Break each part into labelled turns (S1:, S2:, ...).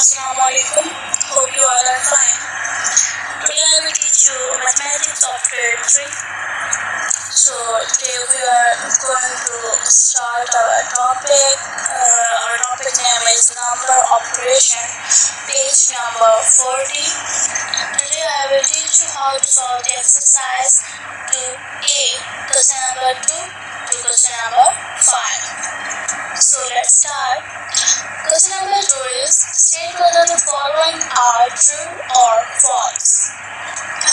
S1: Assalamualaikum. Hope you all are fine. Today I will teach you mathematics of grade 3. So today we are going to start our topic. Our topic name is number operation, page number 40. Today I will teach you how to solve the exercise to A, question number 2 to question number 5. So let's start. Question number 2 is state whether the following are true or false.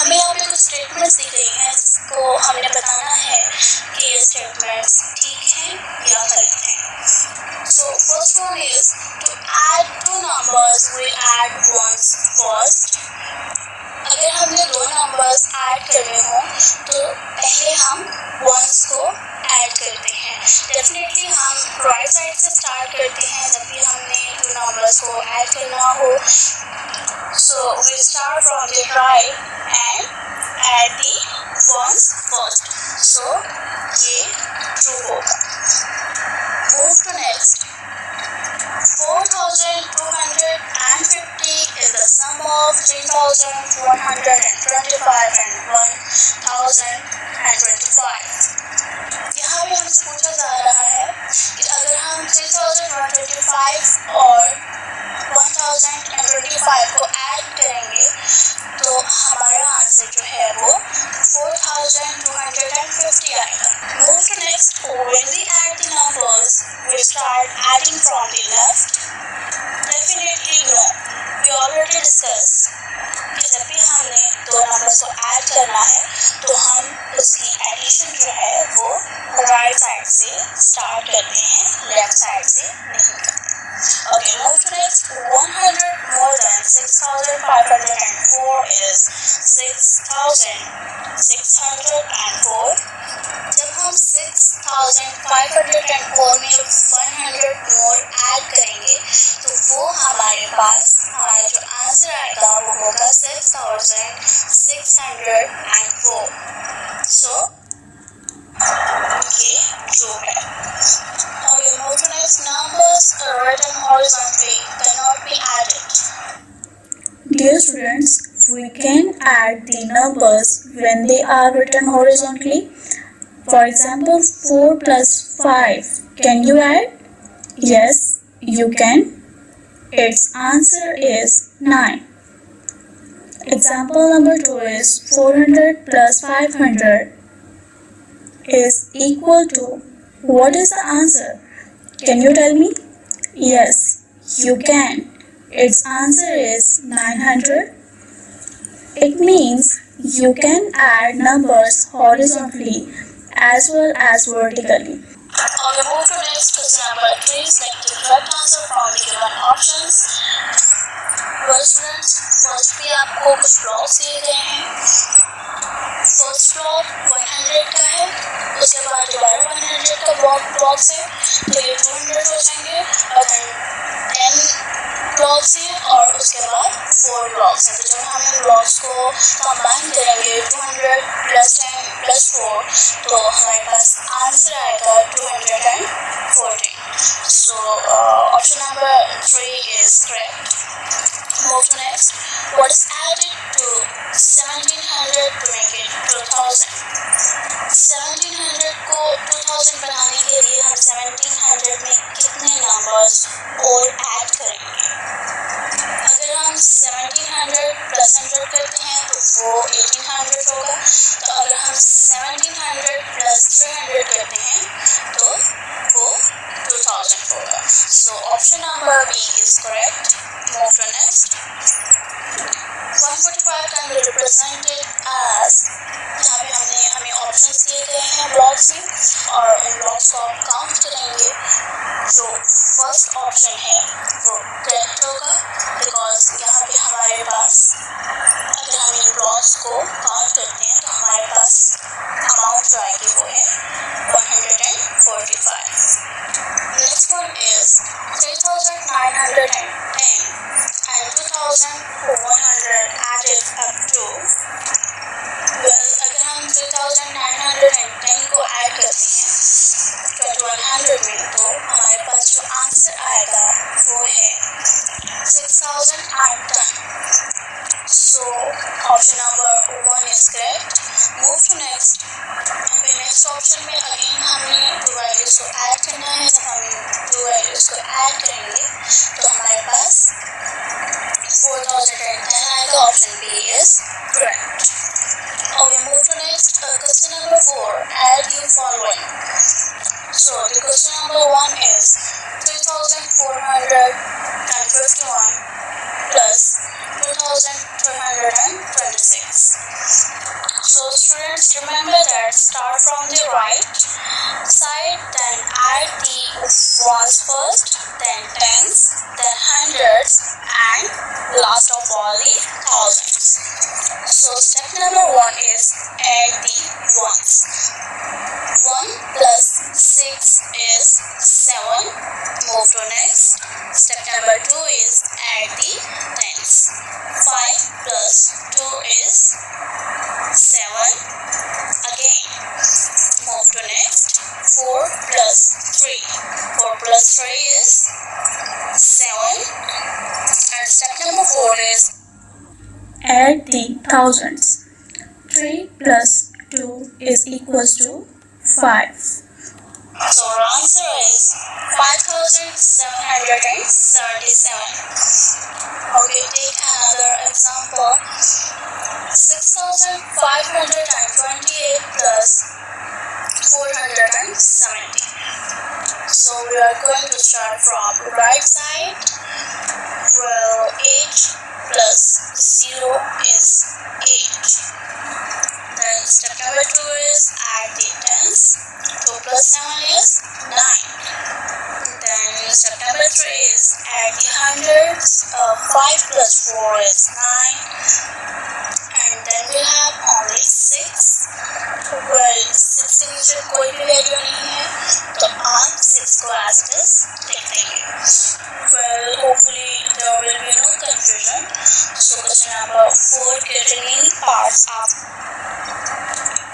S1: हमें यहाँ पे कुछ statements दी गई हैं जिसको हमने बताना है कि ये स्टेटमेंट्स ठीक हैं या गलत हैं. So first one is to add two numbers we add ones first. अगर हमने दो नंबर्स ऐड करने हो तो पहले हम वंस को ऐड करते हैं. डेफिनेटली हम राइट साइड से स्टार्ट करते हैं जब भी हमने टू नंबर्स को ऐड करना हो. So we start from the right and add the ones first. So ये true होगा. Move to next. 4,250 is the sum of 3,125 and 1,025. यहाँ भी हमसे पूछा जा रहा है कि अगर हम 3,125 और 1,025 को ऐड करेंगे तो हमारा आंसर जो है वो 4,250 आएगा. Move to next. When we add the numbers, we start adding from the left. Definitely no. We already discussed कि जब भी हमने दो नंबर्स को ऐड करना है तो हम उसकी एडिशन जो है वो राइट साइड से स्टार्ट करते हैं, लेफ्ट साइड से नहीं करते. Okay, move to next. 100 more than 6,504 is 6,604. जब हम 6,504 में 100 more ऐड करेंगे तो वो हमारे पास हमारा जो आंसर आएगा वो होगा 6,604. So ये ट्रू है. Okay, move to next. Numbers written horizontally cannot be added.
S2: Dear students, we can add the numbers when they are written horizontally. For example, 4 plus 5. Can you add? Yes, you can. Its answer is 9. Example number 2 is 400 plus 500 is equal to. What is the answer? Can you tell me? Yes, you can. Its answer is 900. It means you can add numbers horizontally as well as vertically.
S1: Okay, move to next. Question number 3. Select the correct answer from the given options. Well students, first भी आपको कुछ blocks दिए गए हैं. First block 100 का है, उसके बाद दोबारा 100 का ब्लॉक्स है तो ये 200 हो जाएंगे. और 10 ब्लॉक्स हैं और उसके बाद 4 ब्लॉक्स हैं. तो जब हम इन ब्लॉक्स को कंबाइन करेंगे 200 प्लस 10 प्लस 4 तो हमारे पास आंसर आएगा 214. So option number 3 is correct. Move to next. What is added to 1700 to make it 2000? 1700 को 2000 बनाने के लिए हम 1700 में कितने नंबर्स और ऐड करेंगे? अगर हम 1700 प्लस 100 करते हैं तो वो 1800 होगा. तो अगर हम 1700 प्लस 300 करते हैं तो वो 2000 होगा. So option number B is correct. Move to next. 145 can be represented as. यहाँ पे हमें ऑप्शंस दिए गए हैं ब्लॉक्स में और उन ब्लॉक्स को आप काउंट करेंगे. जो फर्स्ट ऑप्शन है वो करेक्ट होगा बिकॉज यहाँ पे हमारे पास अगर हम इन ब्लॉक्स को काउंट करते हैं तो हमारे पास अमाउंट जो आएगी वो है 145. Next one is 3,910 and 2,100 added up to. अगर हम 3,910 को ऐड करते हैं 2100 में तो हमारे पास जो आंसर आएगा वो है 6010. So option number 1 is correct. Move to next. अभी नेक्स्ट ऑप्शन में अगेन हमें दो वैल्यूज को ऐड करना है. जब हम दो वैल्यूज को ऐड करेंगे तो हमारे पास 4010 आएगा. Option B is correct. Okay, move to next. Question number 4. Add the following. So the question number 1 is 3451 plus 2226. So students, remember that start from the right side, then add the ones first, then tens, then hundreds, and last of all the thousands. So step number 1 is add the ones. 1 plus 6 is 7. Move to next. Step number 2 is add the tens. 5 plus 2 is 7. Again, move to next. 4 plus 3. 4 plus 3 is 7. And step number 4 is
S2: add the thousands. 3 plus 2 is equals to 5.
S1: So our answer is 5777. Okay, take another example. 6528 plus 470. So we are going to start from right side. Well, 8 plus 0 is 8. Then step number 2 is add the tens. 2 plus 7 is 9. Then step number 3 is add the hundreds. 5 plus 4 is 9. And then we have only 6. Well, 6 के नीचे कोई भी value नहीं है तो आप 6 को as it is लिख देंगे. Well, hopefully there will be no confusion. So question number 4 के remaining parts आप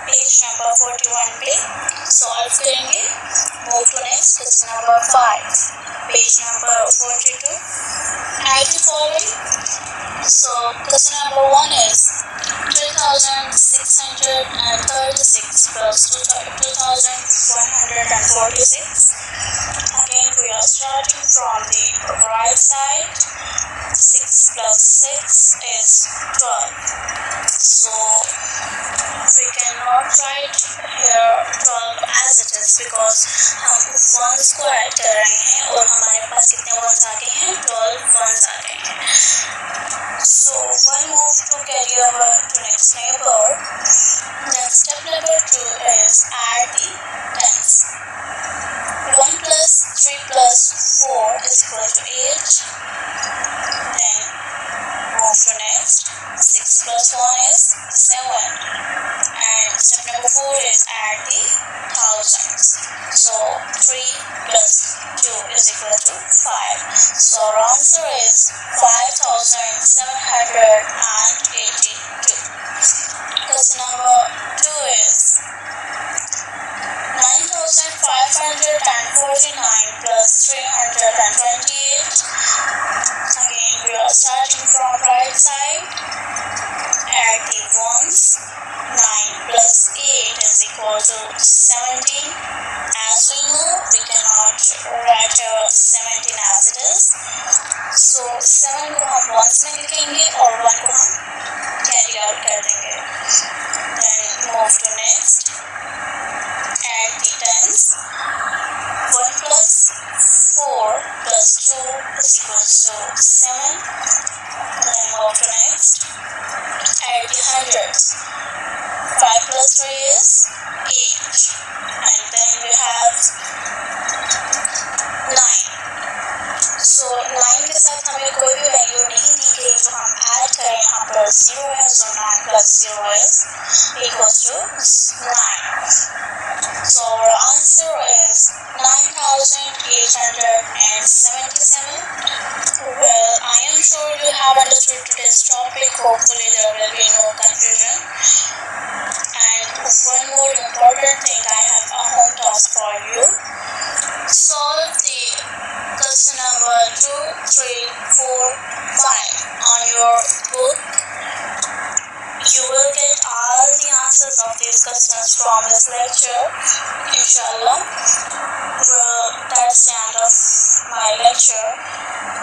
S1: पेज नंबर 41 पे सॉल्व करेंगे. Move to next. Question number 5 page number 42. add the following. So question number 1 is 3636 plus 2146. Again we are starting from the right side. 6 plus 6 is 12. So we cannot write here 12 as it is because हम ones को add कर रहे हैं और हमारे पास कितने ones आ गए हैं? 12 ones आ गए हैं. So one move to carry over to next neighbor. Then step number 2 is add the tens. 1 plus 3 plus 4 is equal to 8. Then move to next. 6 plus 1 is 7. And step number 4 is add the thousands. So 3 plus 2 is equal to 5. So our answer is 5782. Question number 2 is 9549 plus 328. Again we are starting from right side. Add the ones. 9 plus 8 is equal to 17. As we know, we cannot write 17 as it is. So 7 को हम ones में लिखेंगे और 1 को हम carry out कर देंगे. Then move to next. Add the tens. 1 plus 4 plus 2 is equal to 7. Then move to next. Add the hundreds. 5 plus 3 is 8. And then we have 9. So 9 के साथ हमें कोई भी वैल्यू नहीं दी गई जो हम ऐड करें. यहाँ पर 0 है. So 9 plus 0 is equals to 9. So our answer is 9877. Well, I am sure you have understood today's topic. Hopefully there will be no confusion. And one more important thing, I have a home task for you. Solve the question number much from this lecture, inshallah. Well, that's the end of my lecture.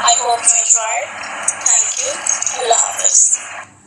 S1: I hope you enjoyed. Thank you. Allah Hafiz.